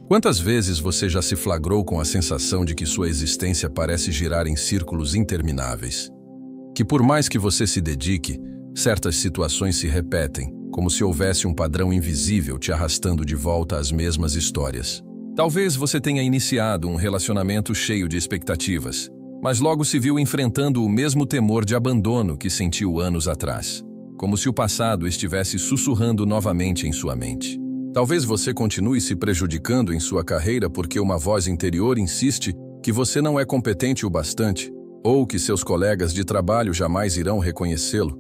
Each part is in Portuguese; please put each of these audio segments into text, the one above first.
Quantas vezes você já se flagrou com a sensação de que sua existência parece girar em círculos intermináveis? Que por mais que você se dedique, certas situações se repetem, como se houvesse um padrão invisível te arrastando de volta às mesmas histórias. Talvez você tenha iniciado um relacionamento cheio de expectativas, mas logo se viu enfrentando o mesmo temor de abandono que sentiu anos atrás, como se o passado estivesse sussurrando novamente em sua mente. Talvez você continue se prejudicando em sua carreira porque uma voz interior insiste que você não é competente o bastante, ou que seus colegas de trabalho jamais irão reconhecê-lo.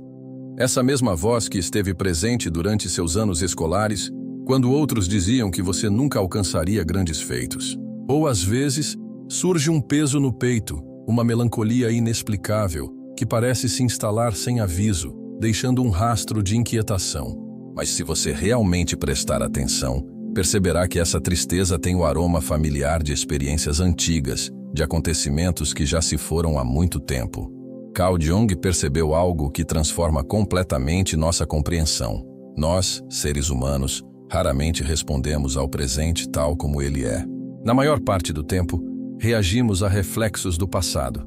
Essa mesma voz que esteve presente durante seus anos escolares, quando outros diziam que você nunca alcançaria grandes feitos. Ou às vezes, surge um peso no peito, uma melancolia inexplicável, que parece se instalar sem aviso, deixando um rastro de inquietação. Mas se você realmente prestar atenção, perceberá que essa tristeza tem o aroma familiar de experiências antigas, de acontecimentos que já se foram há muito tempo. Carl Jung percebeu algo que transforma completamente nossa compreensão. Nós, seres humanos, raramente respondemos ao presente tal como ele é. Na maior parte do tempo, reagimos a reflexos do passado,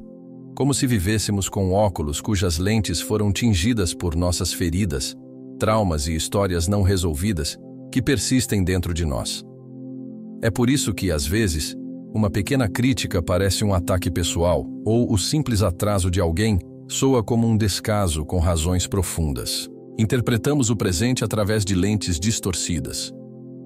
como se vivêssemos com óculos cujas lentes foram tingidas por nossas feridas, traumas e histórias não resolvidas que persistem dentro de nós. É por isso que, às vezes, uma pequena crítica parece um ataque pessoal, ou o simples atraso de alguém soa como um descaso com razões profundas. Interpretamos o presente através de lentes distorcidas.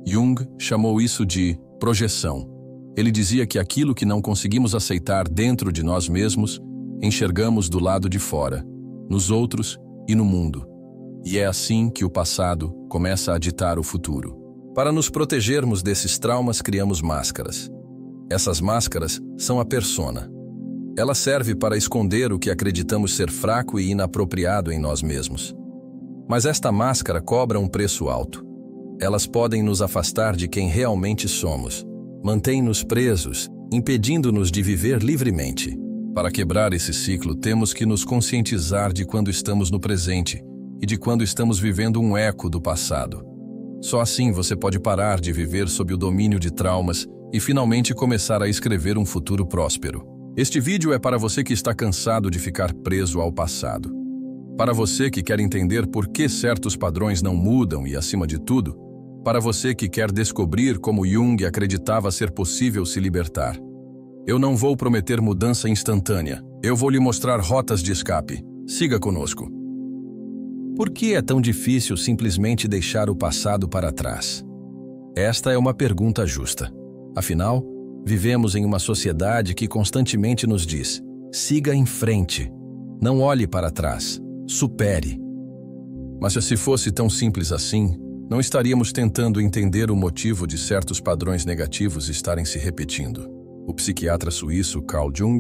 Jung chamou isso de projeção. Ele dizia que aquilo que não conseguimos aceitar dentro de nós mesmos, enxergamos do lado de fora, nos outros e no mundo. E é assim que o passado começa a ditar o futuro. Para nos protegermos desses traumas, criamos máscaras. Essas máscaras são a persona. Ela serve para esconder o que acreditamos ser fraco e inapropriado em nós mesmos. Mas esta máscara cobra um preço alto. Elas podem nos afastar de quem realmente somos, mantêm-nos presos, impedindo-nos de viver livremente. Para quebrar esse ciclo, temos que nos conscientizar de quando estamos no presente e de quando estamos vivendo um eco do passado. Só assim você pode parar de viver sob o domínio de traumas e finalmente começar a escrever um futuro próspero. Este vídeo é para você que está cansado de ficar preso ao passado. Para você que quer entender por que certos padrões não mudam e, acima de tudo, para você que quer descobrir como Jung acreditava ser possível se libertar. Eu não vou prometer mudança instantânea. Eu vou lhe mostrar rotas de escape. Siga conosco. Por que é tão difícil simplesmente deixar o passado para trás? Esta é uma pergunta justa. Afinal, vivemos em uma sociedade que constantemente nos diz: siga em frente, não olhe para trás, supere. Mas se fosse tão simples assim, não estaríamos tentando entender o motivo de certos padrões negativos estarem se repetindo. O psiquiatra suíço Carl Jung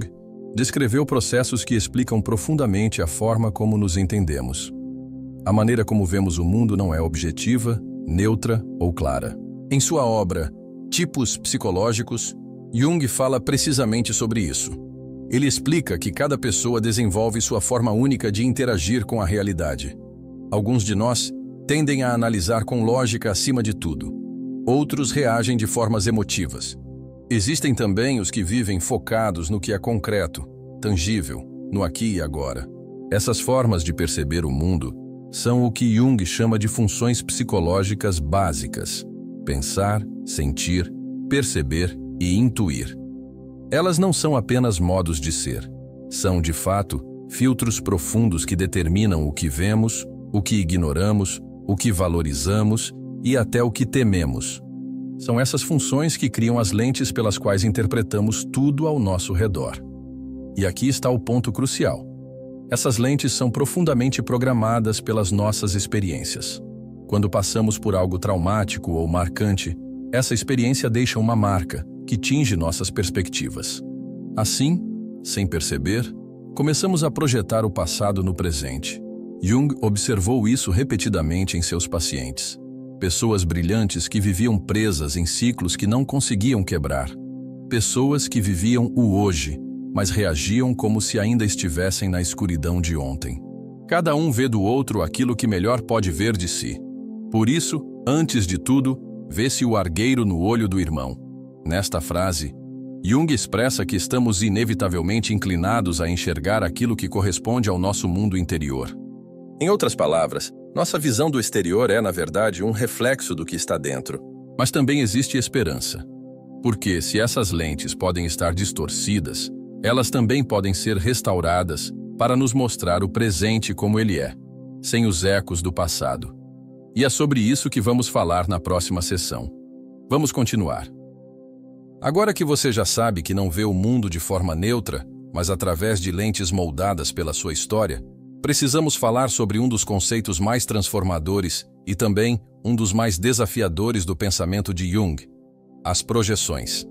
descreveu processos que explicam profundamente a forma como nos entendemos. A maneira como vemos o mundo não é objetiva, neutra ou clara. Em sua obra, Tipos Psicológicos, Jung fala precisamente sobre isso. Ele explica que cada pessoa desenvolve sua forma única de interagir com a realidade. Alguns de nós tendem a analisar com lógica acima de tudo. Outros reagem de formas emotivas. Existem também os que vivem focados no que é concreto, tangível, no aqui e agora. Essas formas de perceber o mundo são o que Jung chama de funções psicológicas básicas: pensar, sentir, perceber e intuir. Elas não são apenas modos de ser. São, de fato, filtros profundos que determinam o que vemos, o que ignoramos, o que valorizamos e até o que tememos. São essas funções que criam as lentes pelas quais interpretamos tudo ao nosso redor. E aqui está o ponto crucial. Essas lentes são profundamente programadas pelas nossas experiências. Quando passamos por algo traumático ou marcante, essa experiência deixa uma marca que tinge nossas perspectivas. Assim, sem perceber, começamos a projetar o passado no presente. Jung observou isso repetidamente em seus pacientes. Pessoas brilhantes que viviam presas em ciclos que não conseguiam quebrar. Pessoas que viviam o hoje, mas reagiam como se ainda estivessem na escuridão de ontem. Cada um vê do outro aquilo que melhor pode ver de si. Por isso, antes de tudo, vê-se o argueiro no olho do irmão. Nesta frase, Jung expressa que estamos inevitavelmente inclinados a enxergar aquilo que corresponde ao nosso mundo interior. Em outras palavras, nossa visão do exterior é, na verdade, um reflexo do que está dentro. Mas também existe esperança. Porque, se essas lentes podem estar distorcidas, elas também podem ser restauradas para nos mostrar o presente como ele é, sem os ecos do passado. E é sobre isso que vamos falar na próxima sessão. Vamos continuar. Agora que você já sabe que não vê o mundo de forma neutra, mas através de lentes moldadas pela sua história, precisamos falar sobre um dos conceitos mais transformadores e também um dos mais desafiadores do pensamento de Jung: as projeções.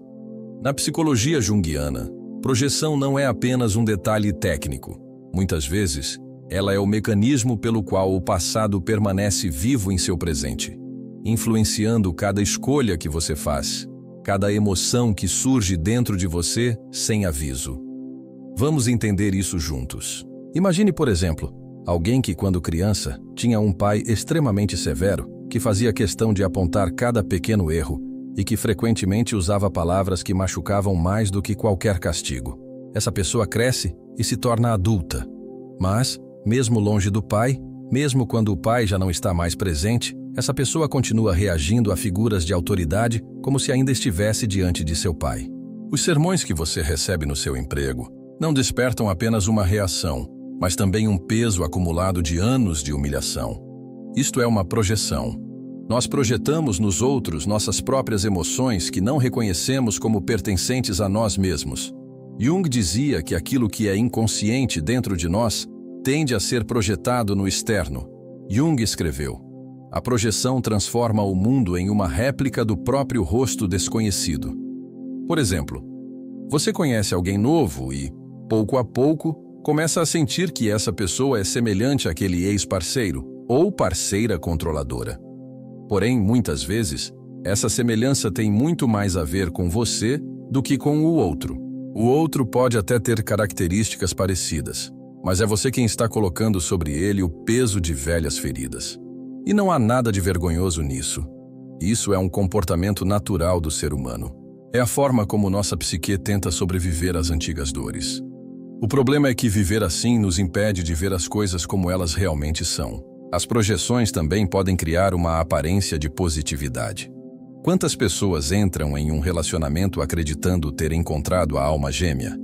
Na psicologia junguiana, projeção não é apenas um detalhe técnico. Muitas vezes, ela é o mecanismo pelo qual o passado permanece vivo em seu presente, influenciando cada escolha que você faz, cada emoção que surge dentro de você sem aviso. Vamos entender isso juntos. Imagine, por exemplo, alguém que, quando criança, tinha um pai extremamente severo, que fazia questão de apontar cada pequeno erro e que frequentemente usava palavras que machucavam mais do que qualquer castigo. Essa pessoa cresce e se torna adulta. Mas, mesmo longe do pai, mesmo quando o pai já não está mais presente, essa pessoa continua reagindo a figuras de autoridade como se ainda estivesse diante de seu pai. Os sermões que você recebe no seu emprego não despertam apenas uma reação, mas também um peso acumulado de anos de humilhação. Isto é uma projeção. Nós projetamos nos outros nossas próprias emoções que não reconhecemos como pertencentes a nós mesmos. Jung dizia que aquilo que é inconsciente dentro de nós tende a ser projetado no externo. Jung escreveu: a projeção transforma o mundo em uma réplica do próprio rosto desconhecido. Por exemplo, você conhece alguém novo e, pouco a pouco, começa a sentir que essa pessoa é semelhante àquele ex-parceiro ou parceira controladora. Porém, muitas vezes, essa semelhança tem muito mais a ver com você do que com o outro. O outro pode até ter características parecidas, mas é você quem está colocando sobre ele o peso de velhas feridas. E não há nada de vergonhoso nisso. Isso é um comportamento natural do ser humano. É a forma como nossa psique tenta sobreviver às antigas dores. O problema é que viver assim nos impede de ver as coisas como elas realmente são. As projeções também podem criar uma aparência de positividade. Quantas pessoas entram em um relacionamento acreditando ter encontrado a alma gêmea?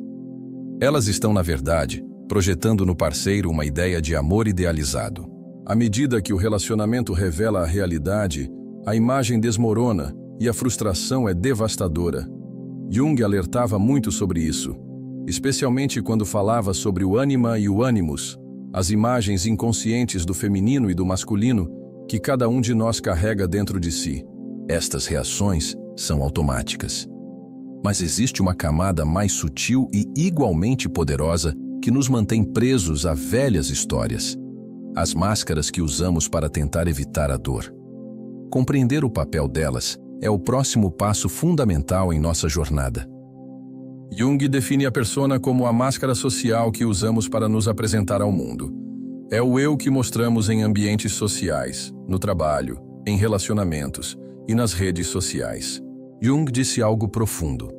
Elas estão, na verdade, projetando no parceiro uma ideia de amor idealizado. À medida que o relacionamento revela a realidade, a imagem desmorona e a frustração é devastadora. Jung alertava muito sobre isso, especialmente quando falava sobre o ânima e o ânimos, as imagens inconscientes do feminino e do masculino que cada um de nós carrega dentro de si. Estas reações são automáticas. Mas existe uma camada mais sutil e igualmente poderosa que nos mantém presos a velhas histórias. As máscaras que usamos para tentar evitar a dor. Compreender o papel delas é o próximo passo fundamental em nossa jornada. Jung define a persona como a máscara social que usamos para nos apresentar ao mundo. É o eu que mostramos em ambientes sociais, no trabalho, em relacionamentos e nas redes sociais. Jung disse algo profundo.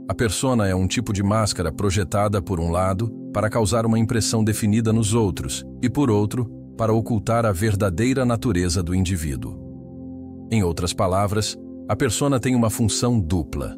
A persona é um tipo de máscara projetada por um lado para causar uma impressão definida nos outros e, por outro, para ocultar a verdadeira natureza do indivíduo. Em outras palavras, a persona tem uma função dupla.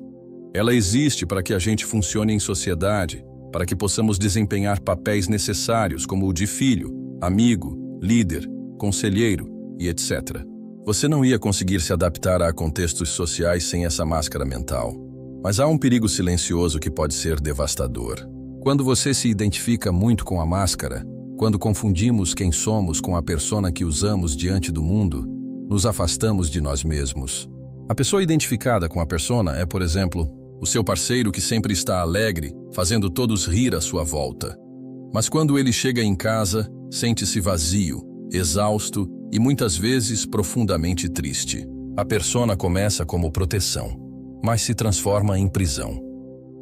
Ela existe para que a gente funcione em sociedade, para que possamos desempenhar papéis necessários como o de filho, amigo, líder, conselheiro e etc. Você não ia conseguir se adaptar a contextos sociais sem essa máscara mental. Mas há um perigo silencioso que pode ser devastador. Quando você se identifica muito com a máscara, quando confundimos quem somos com a persona que usamos diante do mundo, nos afastamos de nós mesmos. A pessoa identificada com a persona é, por exemplo, o seu parceiro que sempre está alegre, fazendo todos rir à sua volta. Mas quando ele chega em casa, sente-se vazio, exausto e muitas vezes profundamente triste. A persona começa como proteção, mas se transforma em prisão.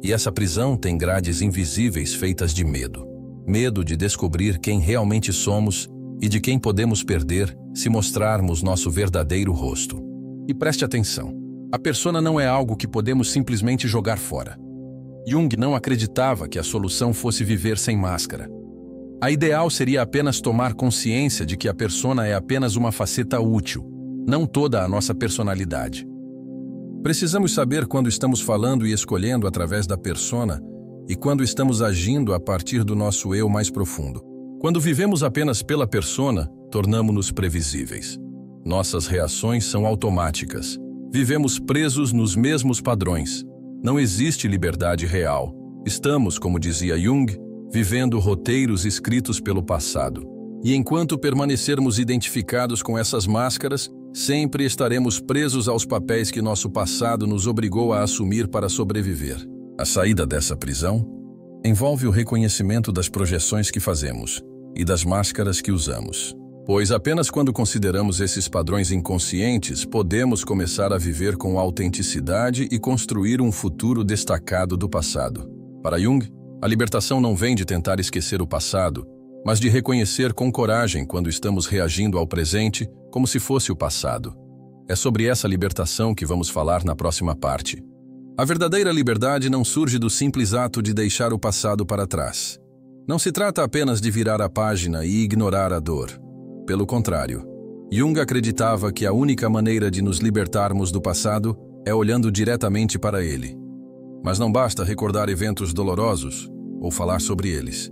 E essa prisão tem grades invisíveis feitas de medo. Medo de descobrir quem realmente somos e de quem podemos perder se mostrarmos nosso verdadeiro rosto. E preste atenção. A persona não é algo que podemos simplesmente jogar fora. Jung não acreditava que a solução fosse viver sem máscara. A ideal seria apenas tomar consciência de que a persona é apenas uma faceta útil, não toda a nossa personalidade. Precisamos saber quando estamos falando e escolhendo através da persona e quando estamos agindo a partir do nosso eu mais profundo. Quando vivemos apenas pela persona, tornamo-nos previsíveis. Nossas reações são automáticas. Vivemos presos nos mesmos padrões. Não existe liberdade real. Estamos, como dizia Jung, vivendo roteiros escritos pelo passado. E enquanto permanecermos identificados com essas máscaras, sempre estaremos presos aos papéis que nosso passado nos obrigou a assumir para sobreviver. A saída dessa prisão envolve o reconhecimento das projeções que fazemos e das máscaras que usamos. Pois apenas quando consideramos esses padrões inconscientes, podemos começar a viver com autenticidade e construir um futuro destacado do passado. Para Jung, a libertação não vem de tentar esquecer o passado, mas de reconhecer com coragem quando estamos reagindo ao presente como se fosse o passado. É sobre essa libertação que vamos falar na próxima parte. A verdadeira liberdade não surge do simples ato de deixar o passado para trás. Não se trata apenas de virar a página e ignorar a dor. Pelo contrário, Jung acreditava que a única maneira de nos libertarmos do passado é olhando diretamente para ele. Mas não basta recordar eventos dolorosos ou falar sobre eles.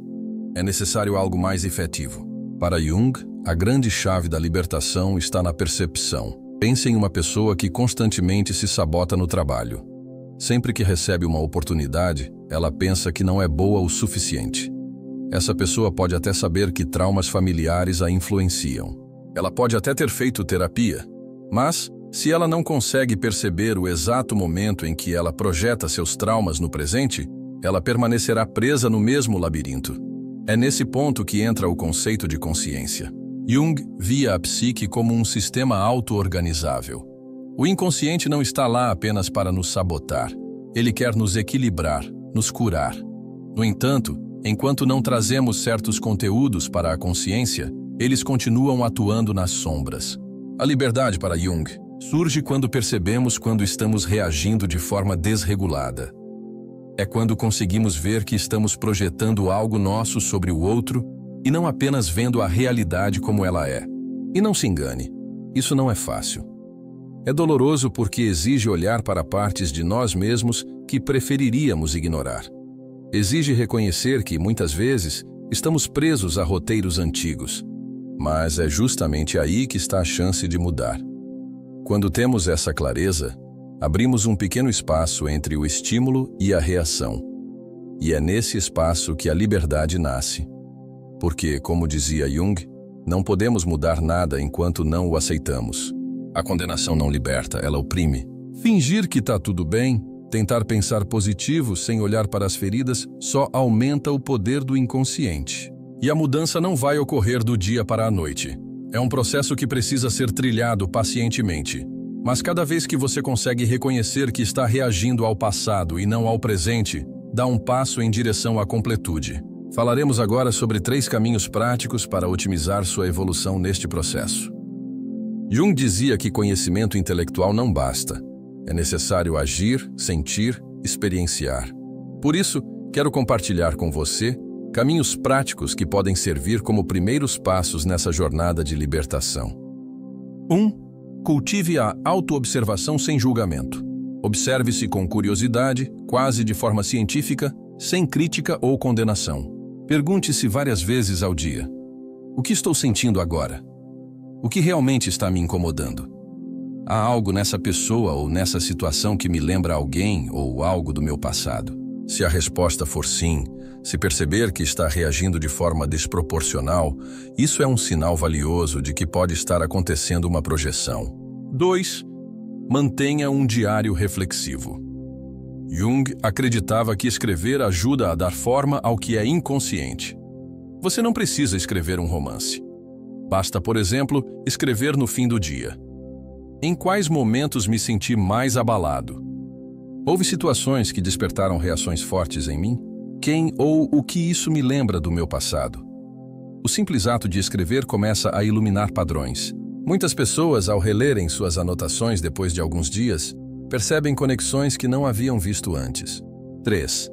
É necessário algo mais efetivo. Para Jung, a grande chave da libertação está na percepção. Pense em uma pessoa que constantemente se sabota no trabalho. Sempre que recebe uma oportunidade, ela pensa que não é boa o suficiente. Essa pessoa pode até saber que traumas familiares a influenciam. Ela pode até ter feito terapia, mas, se ela não consegue perceber o exato momento em que ela projeta seus traumas no presente, ela permanecerá presa no mesmo labirinto. É nesse ponto que entra o conceito de consciência. Jung via a psique como um sistema auto-organizável. O inconsciente não está lá apenas para nos sabotar. Ele quer nos equilibrar, nos curar. No entanto, enquanto não trazemos certos conteúdos para a consciência, eles continuam atuando nas sombras. A liberdade para Jung surge quando percebemos quando estamos reagindo de forma desregulada. É quando conseguimos ver que estamos projetando algo nosso sobre o outro e não apenas vendo a realidade como ela é. E não se engane, isso não é fácil. É doloroso porque exige olhar para partes de nós mesmos que preferiríamos ignorar. Exige reconhecer que, muitas vezes, estamos presos a roteiros antigos. Mas é justamente aí que está a chance de mudar. Quando temos essa clareza, abrimos um pequeno espaço entre o estímulo e a reação. E é nesse espaço que a liberdade nasce. Porque, como dizia Jung, não podemos mudar nada enquanto não o aceitamos. A condenação não liberta, ela oprime. Fingir que está tudo bem, tentar pensar positivo sem olhar para as feridas, só aumenta o poder do inconsciente. E a mudança não vai ocorrer do dia para a noite. É um processo que precisa ser trilhado pacientemente. Mas cada vez que você consegue reconhecer que está reagindo ao passado e não ao presente, dá um passo em direção à completude. Falaremos agora sobre 3 caminhos práticos para otimizar sua evolução neste processo. Jung dizia que conhecimento intelectual não basta. É necessário agir, sentir, experienciar. Por isso, quero compartilhar com você caminhos práticos que podem servir como primeiros passos nessa jornada de libertação. 1. Cultive a autoobservação sem julgamento. Observe-se com curiosidade, quase de forma científica, sem crítica ou condenação. Pergunte-se várias vezes ao dia: o que estou sentindo agora? O que realmente está me incomodando? Há algo nessa pessoa ou nessa situação que me lembra alguém ou algo do meu passado? Se a resposta for sim, se perceber que está reagindo de forma desproporcional, isso é um sinal valioso de que pode estar acontecendo uma projeção. 2. Mantenha um diário reflexivo. Jung acreditava que escrever ajuda a dar forma ao que é inconsciente. Você não precisa escrever um romance. Basta, por exemplo, escrever no fim do dia: em quais momentos me senti mais abalado? Houve situações que despertaram reações fortes em mim? Quem ou o que isso me lembra do meu passado? O simples ato de escrever começa a iluminar padrões. Muitas pessoas, ao relerem suas anotações depois de alguns dias, Percebem conexões que não haviam visto antes. 3.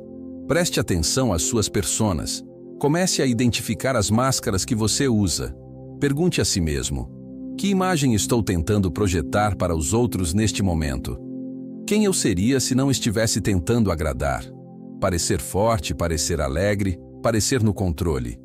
Preste atenção às suas personas. Comece a identificar as máscaras que você usa. Pergunte a si mesmo: que imagem estou tentando projetar para os outros neste momento? Quem eu seria se não estivesse tentando agradar? Parecer forte, parecer alegre, parecer no controle.